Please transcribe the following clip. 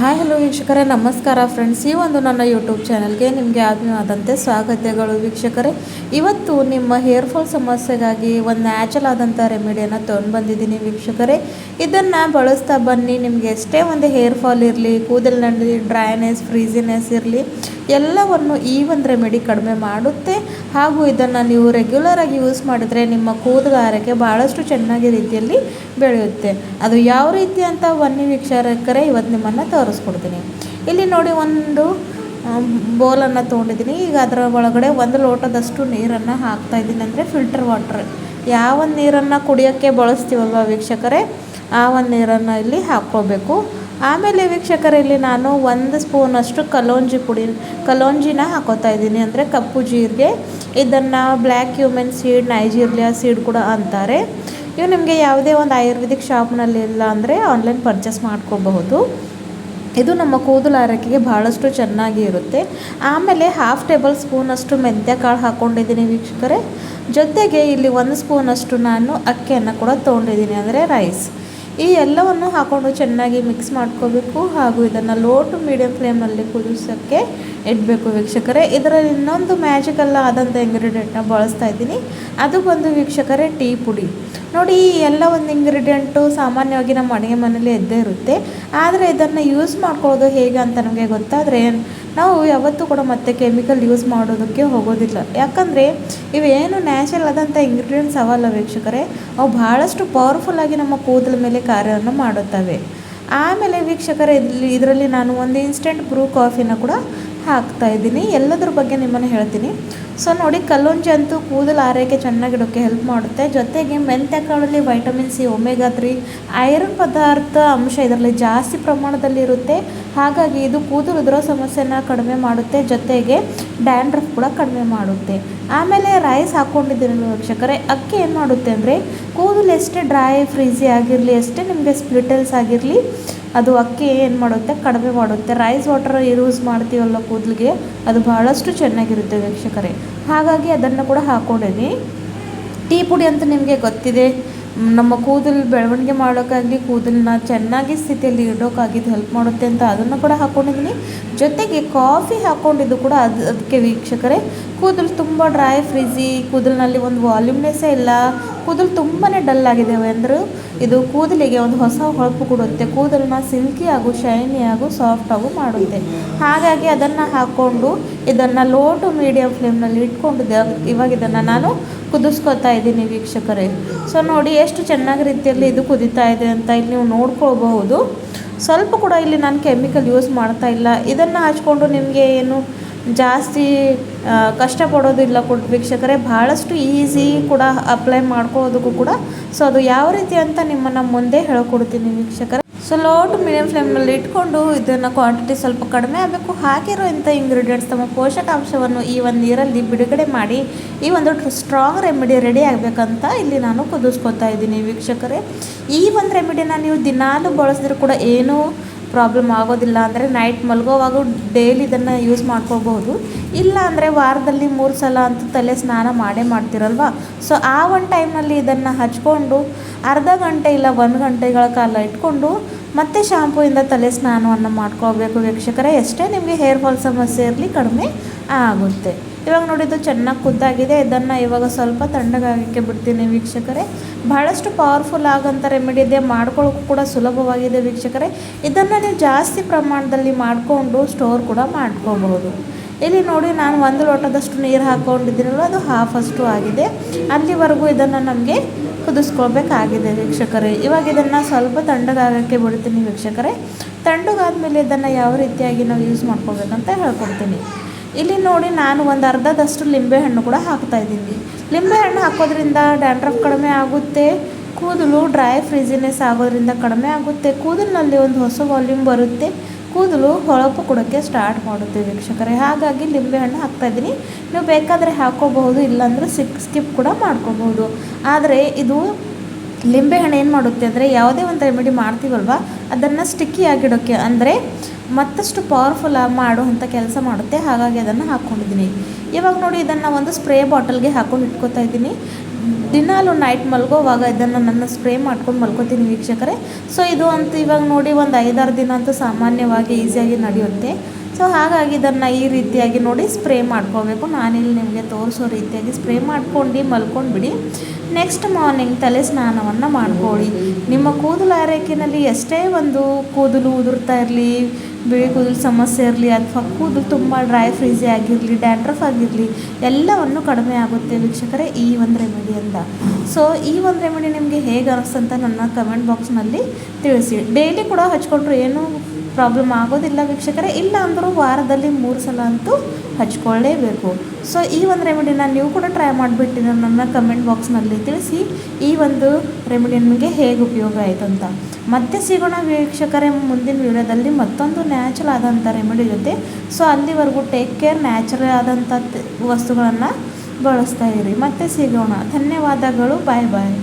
Hi hello ವೀಕ್ಷಕರೇ, ನಮಸ್ಕಾರ friends. ಈ ಒಂದು ನನ್ನ ಯೂಟ್ಯೂಬ್ ಚಾನಲ್ಗೆ ನಿಮಗೆ ಆತ್ಮೀಯವಾದಂತೆ ಸ್ವಾಗತಗಳು ವೀಕ್ಷಕರೇ. ಇವತ್ತು ನಿಮ್ಮ ಹೇರ್ ಫಾಲ್ ಸಮಸ್ಯೆಗಾಗಿ ಒಂದು ನ್ಯಾಚುರಲ್ ಆದಂಥ ರೆಮಿಡಿಯನ್ನು ತೊಗೊಂಡು ಬಂದಿದ್ದೀನಿ ವೀಕ್ಷಕರೇ. ಇದನ್ನು ಬಳಸ್ತಾ ಬನ್ನಿ. ನಿಮಗೆ ಎಷ್ಟೇ ಒಂದು ಹೇರ್ ಫಾಲ್ ಇರಲಿ, ಕೂದಲಿನಲ್ಲಿ ಡ್ರೈನೆಸ್, ಫ್ರೀಸಿನೆಸ್ ಇರಲಿ, ಎಲ್ಲವನ್ನು ಈ ಒಂದು ರೆಮಿಡಿ ಕಡಿಮೆ ಮಾಡುತ್ತೆ. ಹಾಗೂ ಇದನ್ನು ನೀವು ರೆಗ್ಯುಲರಾಗಿ ಯೂಸ್ ಮಾಡಿದರೆ ನಿಮ್ಮ ಕೂದಲು ಆರೈಕೆ ಭಾಳಷ್ಟು ಚೆನ್ನಾಗಿ ರೀತಿಯಲ್ಲಿ ಬೆಳೆಯುತ್ತೆ. ಅದು ಯಾವ ರೀತಿ ಅಂತ ಬನ್ನಿ ವೀಕ್ಷಕರೇ, ಇವತ್ತು ನಿಮ್ಮನ್ನು ತೋರಿಸ್ಕೊಡ್ತೀನಿ. ಇಲ್ಲಿ ನೋಡಿ, ಒಂದು ಬೌಲನ್ನು ತೊಗೊಂಡಿದ್ದೀನಿ. ಈಗ ಅದರ ಒಳಗಡೆ 1 ಲೋಟದಷ್ಟು ನೀರನ್ನು ಹಾಕ್ತಾಯಿದ್ದೀನಿ. ಅಂದರೆ ಫಿಲ್ಟರ್ ವಾಟರ್, ಯಾವ ನೀರನ್ನು ಕುಡಿಯೋಕ್ಕೆ ಬಳಸ್ತೀವಲ್ವ ವೀಕ್ಷಕರೇ, ಆ ಒಂದು ನೀರನ್ನು ಇಲ್ಲಿ ಹಾಕ್ಕೋಬೇಕು. ಆಮೇಲೆ ವೀಕ್ಷಕರೇ, ಇಲ್ಲಿ ನಾನು 1 ಸ್ಪೂನಷ್ಟು ಕಲೋಂಜಿನ ಹಾಕೋತಾ ಇದ್ದೀನಿ. ಅಂದರೆ ಕಪ್ಪು ಜೀರಿಗೆ. ಇದನ್ನು ಬ್ಲ್ಯಾಕ್ ಕ್ಯೂಮೆನ್ ಸೀಡ್, ನೈಜೀರಿಯಾ ಸೀಡ್ ಕೂಡ ಅಂತಾರೆ. ಇವು ನಿಮಗೆ ಯಾವುದೇ ಒಂದು ಆಯುರ್ವೇದಿಕ್ ಶಾಪ್ನಲ್ಲಿ ಇಲ್ಲ ಅಂದರೆ ಆನ್ಲೈನ್ ಪರ್ಚೇಸ್ ಮಾಡ್ಕೋಬಹುದು. ಇದು ನಮ್ಮ ಕೂದಲು ಆರೈಕೆಗೆ ಭಾಳಷ್ಟು ಚೆನ್ನಾಗಿ ಇರುತ್ತೆ. ಆಮೇಲೆ 1/2 ಟೇಬಲ್ ಸ್ಪೂನಷ್ಟು ಮೆಂತ್ಯ ಕಾಳು ಹಾಕ್ಕೊಂಡಿದ್ದೀನಿ ವೀಕ್ಷಕರೇ. ಜೊತೆಗೆ ಇಲ್ಲಿ 1 ಸ್ಪೂನಷ್ಟು ನಾನು ಅಕ್ಕಿಯನ್ನು ಕೂಡ ತೊಗೊಂಡಿದ್ದೀನಿ, ಅಂದರೆ ರೈಸ್. ಈ ಎಲ್ಲವನ್ನು ಹಾಕ್ಕೊಂಡು ಚೆನ್ನಾಗಿ ಮಿಕ್ಸ್ ಮಾಡ್ಕೋಬೇಕು. ಹಾಗೂ ಇದನ್ನು ಲೋ ಟು ಮೀಡಿಯಮ್ ಫ್ಲೇಮ್ನಲ್ಲಿ ಕುದಿಸೋಕ್ಕೆ ಇಡಬೇಕು ವೀಕ್ಷಕರೇ. ಇದರಲ್ಲಿ ಇನ್ನೊಂದು ಮ್ಯಾಜಿಕಲ್ ಆದಂಥ ಇಂಗ್ರೀಡಿಯೆಂಟ್ನ ಬಳಸ್ತಾ ಇದ್ದೀನಿ. ಅದು ಬಂದು ವೀಕ್ಷಕರೇ ಟೀ ಪುಡಿ. ನೋಡಿ, ಈ ಎಲ್ಲ ಒಂದು ಇಂಗ್ರೀಡಿಯೆಂಟು ಸಾಮಾನ್ಯವಾಗಿ ನಮ್ಮ ಅಡುಗೆ ಮನೇಲಿ ಇದ್ದೇ ಇರುತ್ತೆ. ಆದರೆ ಇದನ್ನು ಯೂಸ್ ಮಾಡ್ಕೊಳ್ಳೋದು ಹೇಗೆ ಅಂತ ನಮಗೆ ಗೊತ್ತಾದರೆ ನಾವು ಯಾವತ್ತೂ ಕೂಡ ಮತ್ತೆ ಕೆಮಿಕಲ್ ಯೂಸ್ ಮಾಡೋದಕ್ಕೆ ಹೋಗೋದಿಲ್ಲ. ಯಾಕಂದರೆ ಇವೇನು ನ್ಯಾಚುರಲ್ ಆದಂಥ ಇಂಗ್ರೀಡಿಯೆಂಟ್ಸ್ ಅವಲ್ಲ ವೀಕ್ಷಕರೇ, ಅವು ಭಾಳಷ್ಟು ಪವರ್ಫುಲ್ಲಾಗಿ ನಮ್ಮ ಕೂದಲ ಮೇಲೆ ಕಾರ್ಯವನ್ನು ಮಾಡುತ್ತವೆ. ಆಮೇಲೆ ವೀಕ್ಷಕರೇ, ಇದರಲ್ಲಿ ನಾನು ಒಂದು ಇನ್ಸ್ಟೆಂಟ್ ಬ್ರೂ ಕಾಫಿನ ಕೂಡ ಹಾಕ್ತಾಯಿದ್ದೀನಿ. ಎಲ್ಲದ್ರ ಬಗ್ಗೆ ನಿಮ್ಮನ್ನು ಹೇಳ್ತೀನಿ. ಸೊ ನೋಡಿ, ಕಲ್ಲುಂಜಿ ಅಂತೂ ಕೂದಲು ಆರೈಕೆ ಚೆನ್ನಾಗಿಡೋಕ್ಕೆ ಹೆಲ್ಪ್ ಮಾಡುತ್ತೆ. ಜೊತೆಗೆ ಮೆಂತ್ಯ ಕಾಳಲ್ಲಿ ವೈಟಮಿನ್ ಸಿ, ಒಮೆಗಾ 3, ಐರನ್ ಪದಾರ್ಥ ಅಂಶ ಇದರಲ್ಲಿ ಜಾಸ್ತಿ ಪ್ರಮಾಣದಲ್ಲಿ ಇರುತ್ತೆ. ಹಾಗಾಗಿ ಇದು ಕೂದಲು ಉದುರೋ ಸಮಸ್ಯೆನ ಕಡಿಮೆ ಮಾಡುತ್ತೆ. ಜೊತೆಗೆ ಡ್ಯಾಂಡ್ರಫ್ ಕೂಡ ಕಡಿಮೆ ಮಾಡುತ್ತೆ. ಆಮೇಲೆ ರೈಸ್ ಹಾಕ್ಕೊಂಡಿದ್ದೀನಿ ವೀಕ್ಷಕರೇ. ಅಕ್ಕಿ ಏನು ಮಾಡುತ್ತೆ ಅಂದರೆ, ಕೂದಲು ಎಷ್ಟೇ ಡ್ರೈ, ಫ್ರೀಸಿ ಆಗಿರಲಿ, ಎಷ್ಟೇ ನಿಮಗೆ ಸ್ಪ್ಲಿಟಲ್ಸ್ ಆಗಿರಲಿ, ಅದು ಅಕ್ಕಿ ಏನು ಮಾಡುತ್ತೆ, ಕಡಿಮೆ ಮಾಡುತ್ತೆ. ರೈಸ್ ವಾಟರ್ ಯೂಸ್ ಮಾಡ್ತೀವಲ್ಲ ಕೂದಲಿಗೆ, ಅದು ಭಾಳಷ್ಟು ಚೆನ್ನಾಗಿರುತ್ತೆ ವೀಕ್ಷಕರೇ. ಹಾಗಾಗಿ ಅದನ್ನು ಕೂಡ ಹಾಕ್ಕೊಂಡಿದ್ದೀನಿ. ಟೀ ಪುಡಿ ಅಂತ ನಿಮಗೆ ಗೊತ್ತಿದೆ, ನಮ್ಮ ಕೂದಲು ಬೆಳವಣಿಗೆ ಮಾಡೋಕ್ಕಾಗಲಿ, ಕೂದಲನ್ನ ಚೆನ್ನಾಗಿ ಸ್ಥಿತಿಯಲ್ಲಿ ಇಡೋಕ್ಕಾಗಿದ್ದು ಹೆಲ್ಪ್ ಮಾಡುತ್ತೆ ಅಂತ ಅದನ್ನು ಕೂಡ ಹಾಕ್ಕೊಂಡಿದ್ದೀನಿ. ಜೊತೆಗೆ ಕಾಫಿ ಹಾಕ್ಕೊಂಡಿದ್ದು ಕೂಡ ಅದಕ್ಕೆ ವೀಕ್ಷಕರೇ. ಕೂದಲು ತುಂಬ ಡ್ರೈ, ಫ್ರೀಸಿ, ಕೂದಲಿನಲ್ಲಿ ಒಂದು ವಾಲ್ಯೂಮ್ನೆಸ್ಸೇ ಇಲ್ಲ, ಕೂದಲು ತುಂಬಾ ಡಲ್ ಆಗಿದೆ ಅಂದರೆ ಇದು ಕೂದಲಿಗೆ ಒಂದು ಹೊಸ ಹೊಳಪು ಕೊಡುತ್ತೆ. ಕೂದಲನ್ನ ಸಿಲ್ಕಿ ಹಾಗೂ ಶೈನಿ ಹಾಗೂ ಸಾಫ್ಟ್ ಹಾಗೂ ಮಾಡುತ್ತೆ. ಹಾಗಾಗಿ ಅದನ್ನು ಹಾಕ್ಕೊಂಡು ಇದನ್ನು ಲೋ ಟು ಮೀಡಿಯಮ್ ಫ್ಲೇಮ್ನಲ್ಲಿ ಇಟ್ಕೊಂಡಿದ್ದೆ. ಇವಾಗ ಇದನ್ನು ನಾನು ಕುದಿಸ್ಕೊತಾ ಇದ್ದೀನಿ ವೀಕ್ಷಕರೇ. ಸೊ ನೋಡಿ, ಎಷ್ಟು ಚೆನ್ನಾಗಿ ರೀತಿಯಲ್ಲಿ ಇದು ಕುದೀತಾ ಇದೆ ಅಂತ ಇಲ್ಲಿ ನೀವು ನೋಡ್ಕೊಳ್ಬಹುದು. ಸ್ವಲ್ಪ ಕೂಡ ಇಲ್ಲಿ ನಾನು ಕೆಮಿಕಲ್ ಯೂಸ್ ಮಾಡ್ತಾ ಇಲ್ಲ. ಇದನ್ನು ಹಚ್ಕೊಂಡು ನಿಮಗೆ ಏನು ಜಾಸ್ತಿ ಕಷ್ಟಪಡೋದಿಲ್ಲ ವೀಕ್ಷಕರೇ. ಭಾಳಷ್ಟು ಈಸಿ ಕೂಡ ಅಪ್ಲೈ ಮಾಡ್ಕೊಳ್ಳೋದಕ್ಕೂ ಕೂಡ. ಸೊ ಅದು ಯಾವ ರೀತಿ ಅಂತ ನಿಮ್ಮನ್ನು ಮುಂದೆ ಹೇಳ್ಕೊಡ್ತೀನಿ ವೀಕ್ಷಕರೇ. ಸೊ ಲೋ ಟು ಮೀಡಿಯಮ್ ಫ್ಲೇಮ್ನಲ್ಲಿ ಇಟ್ಕೊಂಡು ಇದನ್ನು ಕ್ವಾಂಟಿಟಿ ಸ್ವಲ್ಪ ಕಡಿಮೆ ಆಗಬೇಕು. ಹಾಕಿರೋ ಇಂಥ ಇಂಗ್ರೀಡಿಯೆಂಟ್ಸ್ ತಮ್ಮ ಪೋಷಕಾಂಶವನ್ನು ಈ ಒಂದು ನೀರಲ್ಲಿ ಬಿಡುಗಡೆ ಮಾಡಿ ಈ ಒಂದು ಸ್ಟ್ರಾಂಗ್ ರೆಮಿಡಿ ರೆಡಿ ಆಗಬೇಕಂತ ಇಲ್ಲಿ ನಾನು ಕುದಿಸ್ಕೊತಾ ಇದ್ದೀನಿ ವೀಕ್ಷಕರೇ. ಈ ಒಂದು ರೆಮಿಡಿನ ನೀವು ದಿನಾಲೂ ಬಳಸಿದ್ರು ಕೂಡ ಏನೂ ಪ್ರಾಬ್ಲಮ್ ಆಗೋದಿಲ್ಲ. ಅಂದರೆ ನೈಟ್ ಮಲಗೋವಾಗ ಡೈಲಿ ಇದನ್ನು ಯೂಸ್ ಮಾಡ್ಕೋಬಹುದು. ಇಲ್ಲ ಅಂದರೆ ವಾರದಲ್ಲಿ 3 ಸಲ ಅಂತೂ ತಲೆ ಸ್ನಾನ ಮಾಡ್ತಿರಲ್ವ. ಸೊ ಆ ಒಂದು ಟೈಮ್ನಲ್ಲಿ ಇದನ್ನು ಹಚ್ಕೊಂಡು ಅರ್ಧ ಗಂಟೆ ಇಲ್ಲ 1 ಗಂಟೆಗಳ ಕಾಲ ಇಟ್ಕೊಂಡು ಮತ್ತೆ ಶಾಂಪೂಯಿಂದ ತಲೆ ಸ್ನಾನವನ್ನು ಮಾಡ್ಕೋಬೇಕು ವೀಕ್ಷಕರೇ. ಎಷ್ಟೇ ನಿಮಗೆ ಹೇರ್ ಫಾಲ್ ಸಮಸ್ಯೆ ಇರಲಿ, ಕಡಿಮೆ ಆಗುತ್ತೆ. ಇವಾಗ ನೋಡಿದ್ದು ಚೆನ್ನಾಗಿ ಕುದ್ದಾಗಿದೆ. ಇದನ್ನು ಇವಾಗ ಸ್ವಲ್ಪ ತಣ್ಣಗಾಗಕ್ಕೆ ಬಿಡ್ತೀನಿ ವೀಕ್ಷಕರೇ. ಭಾಳಷ್ಟು ಪವರ್ಫುಲ್ ಆಗೋಂಥ ರೆಮಿಡಿ ಇದೆ, ಮಾಡ್ಕೊಳ್ಳೋಕ್ಕೂ ಕೂಡ ಸುಲಭವಾಗಿದೆ ವೀಕ್ಷಕರೇ. ಇದನ್ನು ನೀವು ಜಾಸ್ತಿ ಪ್ರಮಾಣದಲ್ಲಿ ಮಾಡಿಕೊಂಡು ಸ್ಟೋರ್ ಕೂಡ ಮಾಡ್ಕೋಬಹುದು. ಇಲ್ಲಿ ನೋಡಿ, ನಾನು 1 ಲೋಟದಷ್ಟು ನೀರು ಹಾಕ್ಕೊಂಡಿದ್ದೀನಲ್ಲ, ಅದು ಹಾಫ್ ಅಷ್ಟು ಆಗಿದೆ. ಅಲ್ಲಿವರೆಗೂ ಇದನ್ನು ನಮಗೆ ಕುದಿಸ್ಕೊಳ್ಬೇಕಾಗಿದೆ ವೀಕ್ಷಕರೇ. ಇವಾಗ ಇದನ್ನು ಸ್ವಲ್ಪ ತಣ್ಣಗಾಗಕ್ಕೆ ಬಿಡ್ತೀನಿ ವೀಕ್ಷಕರೇ. ತಣ್ಣಗಾದ್ಮೇಲೆ ಇದನ್ನು ಯಾವ ರೀತಿಯಾಗಿ ನಾವು ಯೂಸ್ ಮಾಡ್ಕೋಬೇಕಂತ ಹೇಳ್ಕೊಡ್ತೀನಿ. ಇಲ್ಲಿ ನೋಡಿ, ನಾನು ಒಂದು ಅರ್ಧದಷ್ಟು ಲಿಂಬೆಹಣ್ಣು ಕೂಡ ಹಾಕ್ತಾಯಿದ್ದೀನಿ. ಲಿಂಬೆಹಣ್ಣು ಹಾಕೋದ್ರಿಂದ ಡ್ಯಾಂಡ್ರಫ್ ಕಡಿಮೆ ಆಗುತ್ತೆ. ಕೂದಲು ಡ್ರೈ, ಫ್ರೀಸಿನೆಸ್ ಆಗೋದ್ರಿಂದ ಕಡಿಮೆ ಆಗುತ್ತೆ. ಕೂದಲಿನಲ್ಲಿ ಒಂದು ಹೊಸ ವಾಲ್ಯೂಮ್ ಬರುತ್ತೆ. ಕೂದಲು ಹೊಳಪು ಕೊಡೋಕ್ಕೆ ಸ್ಟಾರ್ಟ್ ಮಾಡುತ್ತೆ ವೀಕ್ಷಕರೇ. ಹಾಗಾಗಿ ಲಿಂಬೆಹಣ್ಣು ಹಾಕ್ತಾಯಿದ್ದೀನಿ. ನೀವು ಬೇಕಾದರೆ ಹಾಕ್ಕೋಬಹುದು, ಇಲ್ಲಾಂದರೆ ಸ್ಕಿಪ್ ಕೂಡ ಮಾಡ್ಕೋಬಹುದು. ಆದರೆ ಇದು ಲಿಂಬೆಹಣ್ಣು ಏನು ಮಾಡುತ್ತೆ ಅಂದರೆ, ಯಾವುದೇ ಒಂದು ರೆಮಿಡಿ ಮಾಡ್ತೀವಲ್ವ, ಅದನ್ನು ಸ್ಟಿಕ್ಕಿ ಆಗಿಡೋಕ್ಕೆ, ಅಂದರೆ ಮತ್ತಷ್ಟು ಪವರ್ಫುಲ್ ಮಾಡುವಂಥ ಕೆಲಸ ಮಾಡುತ್ತೆ. ಹಾಗಾಗಿ ಅದನ್ನು ಹಾಕ್ಕೊಂಡಿದ್ದೀನಿ. ಇವಾಗ ನೋಡಿ, ಇದನ್ನು ಒಂದು ಸ್ಪ್ರೇ ಬಾಟಲ್ಗೆ ಹಾಕ್ಕೊಂಡು ಇಟ್ಕೊತಾ ಇದ್ದೀನಿ. ದಿನಾಲು ನೈಟ್ ಮಲ್ಗೋವಾಗ ಇದನ್ನು ನನ್ನ ಸ್ಪ್ರೇ ಮಾಡ್ಕೊಂಡು ಮಲ್ಕೋತೀನಿ ವೀಕ್ಷಕರೇ. ಸೊ ಇದು ಅಂತೂ ಇವಾಗ ನೋಡಿ ಒಂದು 5-6 ದಿನ ಅಂತೂ ಸಾಮಾನ್ಯವಾಗಿ ಈಸಿಯಾಗಿ ನಡೆಯುತ್ತೆ. ಸೊ ಹಾಗಾಗಿ ಇದನ್ನು ಈ ರೀತಿಯಾಗಿ ನೋಡಿ ಸ್ಪ್ರೇ ಮಾಡ್ಕೋಬೇಕು. ನಾನಿಲ್ಲಿ ನಿಮಗೆ ತೋರಿಸೋ ರೀತಿಯಾಗಿ ಸ್ಪ್ರೇ ಮಾಡ್ಕೊಂಡು ಮಲ್ಕೊಂಡ್ಬಿಡಿ. ನೆಕ್ಸ್ಟ್ ಮಾರ್ನಿಂಗ್ ತಲೆ ಸ್ನಾನವನ್ನು ಮಾಡ್ಕೊಳ್ಳಿ. ನಿಮ್ಮ ಕೂದಲು ಆರೈಕೆಯಲ್ಲಿ ಎಷ್ಟೇ ಒಂದು ಕೂದಲು ಉದುರ್ತಾ ಇರಲಿ, ಬಿಳಿ ಕೂದಲು ಸಮಸ್ಯೆ ಇರಲಿ, ಅಥವಾ ಕೂದಲು ತುಂಬ ಡ್ರೈ ಫ್ರೀಝಿ ಆಗಿರಲಿ, ಡ್ಯಾಂಡ್ರಫ್ ಆಗಿರಲಿ, ಎಲ್ಲವನ್ನು ಕಡಿಮೆ ಆಗುತ್ತೆ ವೀಕ್ಷಕರೇ ಈ ಒಂದು ರೆಮಿಡಿಯಿಂದ. ಸೊ ಈ ಒಂದು ರೆಮಿಡಿ ನಿಮಗೆ ಹೇಗೆ ಅನಿಸ್ತಂತ ನನ್ನ ಕಮೆಂಟ್ ಬಾಕ್ಸ್ನಲ್ಲಿ ತಿಳಿಸಿ. ಡೈಲಿ ಕೂಡ ಹಚ್ಕೊಂಡ್ರು ಏನೂ ಪ್ರಾಬ್ಲಮ್ ಆಗೋದಿಲ್ಲ ವೀಕ್ಷಕರೇ. ಇಲ್ಲ ಅಂದರೂ ವಾರದಲ್ಲಿ 3 ಸಲ ಅಂತೂ ಹಚ್ಕೊಳ್ಳೇಬೇಕು. ಸೊ ಈ ಒಂದು ರೆಮಿಡಿನ ನೀವು ಕೂಡ ಟ್ರೈ ಮಾಡಿಬಿಟ್ಟಿದ್ರೆ ನನ್ನ ಕಮೆಂಟ್ ಬಾಕ್ಸ್ನಲ್ಲಿ ತಿಳಿಸಿ ಈ ಒಂದು ರೆಮಿಡಿ ನಿಮಗೆ ಹೇಗೆ ಉಪಯೋಗ ಆಯಿತು ಅಂತ. ಮತ್ತೆ ಸಿಗೋಣ ವೀಕ್ಷಕರೇ ಮುಂದಿನ ವಿಡಿಯೋದಲ್ಲಿ ಮತ್ತೊಂದು ನ್ಯಾಚುರಲ್ ಆದಂಥ ರೆಮಿಡಿ ಜೊತೆ. ಸೊ ಅಲ್ಲಿವರೆಗೂ ಟೇಕ್ ಕೇರ್. ನ್ಯಾಚುರಲ್ ಆದಂಥ ವಸ್ತುಗಳನ್ನು ಬಳಸ್ತಾ ಇರಿ. ಮತ್ತೆ ಸಿಗೋಣ. ಧನ್ಯವಾದಗಳು. ಬಾಯ್ ಬಾಯ್.